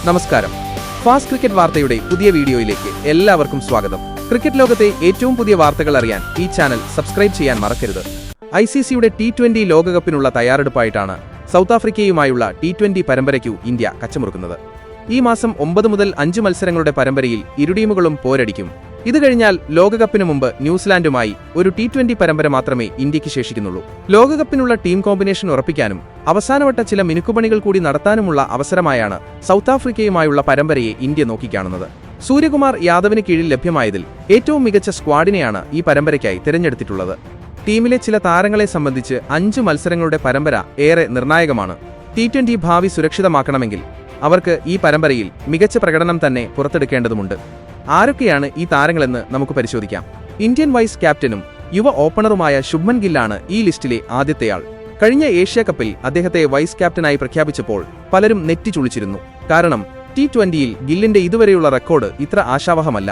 നമസ്കാരം. Fast cricket വാർത്തയുടെ പുതിയ വീഡിയോയിലേക്ക് എല്ലാവർക്കും സ്വാഗതം. ക്രിക്കറ്റ് ലോകത്തെ ഏറ്റവും പുതിയ വാർത്തകൾ അറിയാൻ ഈ ചാനൽ സബ്സ്ക്രൈബ് ചെയ്യാൻ മറക്കരുത്. ICCയുടെ T20 ലോകകപ്പിനുള്ള തയ്യാറെടുപ്പായിട്ടാണ് സൗത്ത് ആഫ്രിക്കയുമായുള്ള T20 പരമ്പരയ്ക്കു ഇന്ത്യ കച്ചമുറുക്കുന്നത്. ഈ മാസം 9 മുതൽ 5 മത്സരങ്ങളുടെ പരമ്പരയിൽ ഇരു ടീമുകളും പോരടിക്കും. ഇത് കഴിഞ്ഞാൽ ലോകകപ്പിന് മുമ്പ് ന്യൂസിലാൻഡുമായി ഒരു T20 പരമ്പര മാത്രമേ ഇന്ത്യക്ക് ശേഷിക്കുന്നുള്ളൂ. ലോകകപ്പിനുള്ള ടീം കോമ്പിനേഷൻ ഉറപ്പിക്കാനും അവസാനവട്ട ചില മിനുക്കുപണികൾ കൂടി നടത്താനുമുള്ള അവസരമായാണ് സൗത്ത് ആഫ്രിക്കയുമായുള്ള പരമ്പരയെ ഇന്ത്യ നോക്കിക്കാണുന്നത്. സൂര്യകുമാർ യാദവിന് കീഴിൽ ലഭ്യമായതിൽ ഏറ്റവും മികച്ച സ്ക്വാഡിനെയാണ് ഈ പരമ്പരയ്ക്കായി തിരഞ്ഞെടുത്തിട്ടുള്ളത്. ടീമിലെ ചില താരങ്ങളെ സംബന്ധിച്ച് 5 മത്സരങ്ങളുടെ പരമ്പര ഏറെ നിർണായകമാണ്. T20 ഭാവി സുരക്ഷിതമാക്കണമെങ്കിൽ അവർക്ക് ഈ പരമ്പരയിൽ മികച്ച പ്രകടനം തന്നെ പുറത്തെടുക്കേണ്ടതുണ്ട്. ആരൊക്കെയാണ് ഈ താരങ്ങളെന്ന് നമുക്ക് പരിശോധിക്കാം. ഇന്ത്യൻ വൈസ് ക്യാപ്റ്റനും യുവ ഓപ്പണറുമായ ശുഭ്മൻ ഗില്ലാണ് ഈ ലിസ്റ്റിലെ ആദ്യത്തെയാൾ. കഴിഞ്ഞ ഏഷ്യ കപ്പിൽ അദ്ദേഹത്തെ വൈസ് ക്യാപ്റ്റനായി പ്രഖ്യാപിച്ചപ്പോൾ പലരും നെറ്റിച്ചുളിച്ചിരുന്നു. കാരണം T20യിൽ ഗില്ലിന്റെ ഇതുവരെയുള്ള റെക്കോർഡ് ഇത്ര ആശാവഹമല്ല.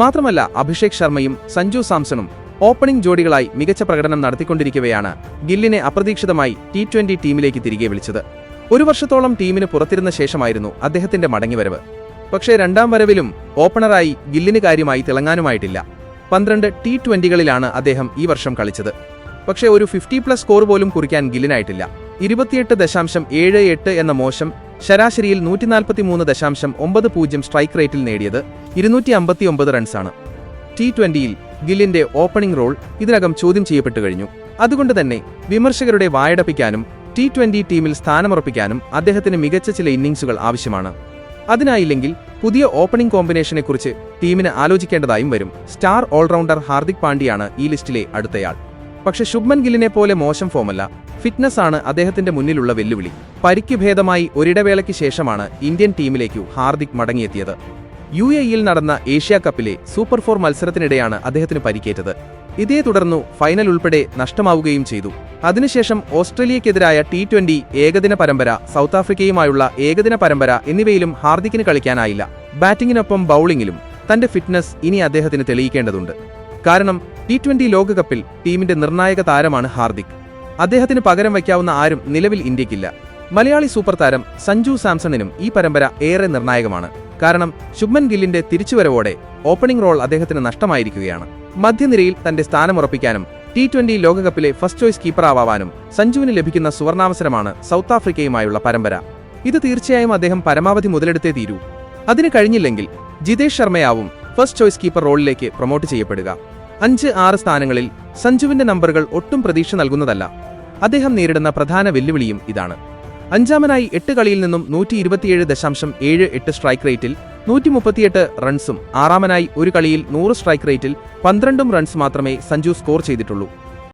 മാത്രമല്ല, അഭിഷേക് ശർമ്മയും സഞ്ജു സാംസണും ഓപ്പണിംഗ് ജോഡികളായി മികച്ച പ്രകടനം നടത്തിക്കൊണ്ടിരിക്കവെയാണ് ഗില്ലിനെ അപ്രതീക്ഷിതമായി T20 ടീമിലേക്ക് തിരികെ വിളിച്ചത്. ഒരു വർഷത്തോളം ടീമിന് പുറത്തിരുന്ന ശേഷമായിരുന്നു അദ്ദേഹത്തിന്റെ മടങ്ങിവരവ്. പക്ഷേ രണ്ടാം വരവിലും ഓപ്പണറായി ഗില്ലിന് കാര്യമായി തിളങ്ങാനുമായിട്ടില്ല. 12 T20കളിലാണ് അദ്ദേഹം ഈ വർഷം കളിച്ചത്. പക്ഷേ ഒരു 50+ സ്കോർ പോലും കുറിക്കാൻ ഗില്ലിനായിട്ടില്ല. 28.78 എന്ന മോശം ശരാശരിയിൽ 143.90 സ്ട്രൈക്ക് റേറ്റിൽ നേടിയത് 259 റൺസാണ്. T20യിൽ ഗില്ലിന്റെ ഓപ്പണിംഗ് റോൾ ഇതിനകം ചോദ്യം ചെയ്യപ്പെട്ടു കഴിഞ്ഞു. അതുകൊണ്ട് തന്നെ വിമർശകരുടെ വായടപ്പിക്കാനും T20 ടീമിൽ സ്ഥാനമുറപ്പിക്കാനും അദ്ദേഹത്തിന് മികച്ച ചില ഇന്നിംഗ്സുകൾ ആവശ്യമാണ്. അതിനായില്ലെങ്കിൽ പുതിയ ഓപ്പണിംഗ് കോമ്പിനേഷനെക്കുറിച്ച് ടീമിന് ആലോചിക്കേണ്ടതായും വരും. സ്റ്റാർ ഓൾറൗണ്ടർ ഹാർദിക് പാണ്ഡ്യയാണ് ഈ ലിസ്റ്റിലെ അടുത്തയാൾ. പക്ഷെ ശുഭ്മൻ ഗില്ലിനെ പോലെ മോശം ഫോമല്ല, ഫിറ്റ്നസ് ആണ് അദ്ദേഹത്തിന്റെ മുന്നിലുള്ള വെല്ലുവിളി. പരിക്ക് ഭേദമായി ഒരിടവേളയ്ക്ക് ശേഷമാണ് ഇന്ത്യൻ ടീമിലേക്കു ഹാർദിക് മടങ്ങിയെത്തിയത്. UAEയിൽ നടന്ന ഏഷ്യ കപ്പിലെ സൂപ്പർ 4 മത്സരത്തിനിടെയാണ് അദ്ദേഹത്തിന് പരിക്കേറ്റത്. ഇതേ തുടർന്നു ഫൈനൽ ഉൾപ്പെടെ നഷ്ടമാവുകയും ചെയ്തു. അതിനുശേഷം ഓസ്ട്രേലിയക്കെതിരായ T20 ഏകദിന പരമ്പര, സൗത്ത് ആഫ്രിക്കയുമായുള്ള ഏകദിന പരമ്പര എന്നിവയിലും ഹാർദിക്കിന് കളിക്കാനായില്ല. ബാറ്റിംഗിനൊപ്പം ബൌളിംഗിലും തന്റെ ഫിറ്റ്നസ് ഇനി അദ്ദേഹത്തിന് തെളിയിക്കേണ്ടതുണ്ട്. കാരണം T20 ലോകകപ്പിൽ ടീമിന്റെ നിർണായക താരമാണ് ഹാർദിക്. അദ്ദേഹത്തിന് പകരം വയ്ക്കാവുന്ന ആരും നിലവിൽ ഇന്ത്യക്കില്ല. മലയാളി സൂപ്പർ താരം സഞ്ജു സാംസണിനും ഈ പരമ്പര ഏറെ നിർണായകമാണ്. കാരണം ശുഭ്മൻ ഗില്ലിന്റെ തിരിച്ചുവരവോടെ ഓപ്പണിംഗ് റോൾ അദ്ദേഹത്തിന് നഷ്ടമായിരിക്കുകയാണ്. മധ്യനിരയിൽ തന്റെ സ്ഥാനമുറപ്പിക്കാനും T20 ലോകകപ്പിലെ ഫസ്റ്റ് ചോയ്സ് കീപ്പറാവാനും സഞ്ജുവിന് ലഭിക്കുന്ന സുവർണാവസരമാണ് സൗത്ത് ആഫ്രിക്കയുമായുള്ള പരമ്പര. ഇത് തീർച്ചയായും അദ്ദേഹം പരമാവധി മുതലെടുത്തേ തീരൂ. അതിന് കഴിഞ്ഞില്ലെങ്കിൽ ജിതേഷ് ശർമ്മയാവും ഫസ്റ്റ് ചോയ്സ് കീപ്പർ റോളിലേക്ക് പ്രൊമോട്ട് ചെയ്യപ്പെടുക. 5-6 സ്ഥാനങ്ങളിൽ സഞ്ജുവിന്റെ നമ്പറുകൾ ഒട്ടും പ്രതീക്ഷ നൽകുന്നതല്ല. അദ്ദേഹം നേരിടുന്ന പ്രധാന വെല്ലുവിളിയും ഇതാണ്. അഞ്ചാമനായി 8 കളിയിൽ നിന്നും 127.78 സ്ട്രൈക്ക് റേറ്റിൽ 138 റൺസും, ആറാമനായി ഒരു കളിയിൽ 100 സ്ട്രൈക്ക് റേറ്റിൽ 12 റൺസ് മാത്രമേ സഞ്ജു സ്കോർ ചെയ്തിട്ടുള്ളൂ.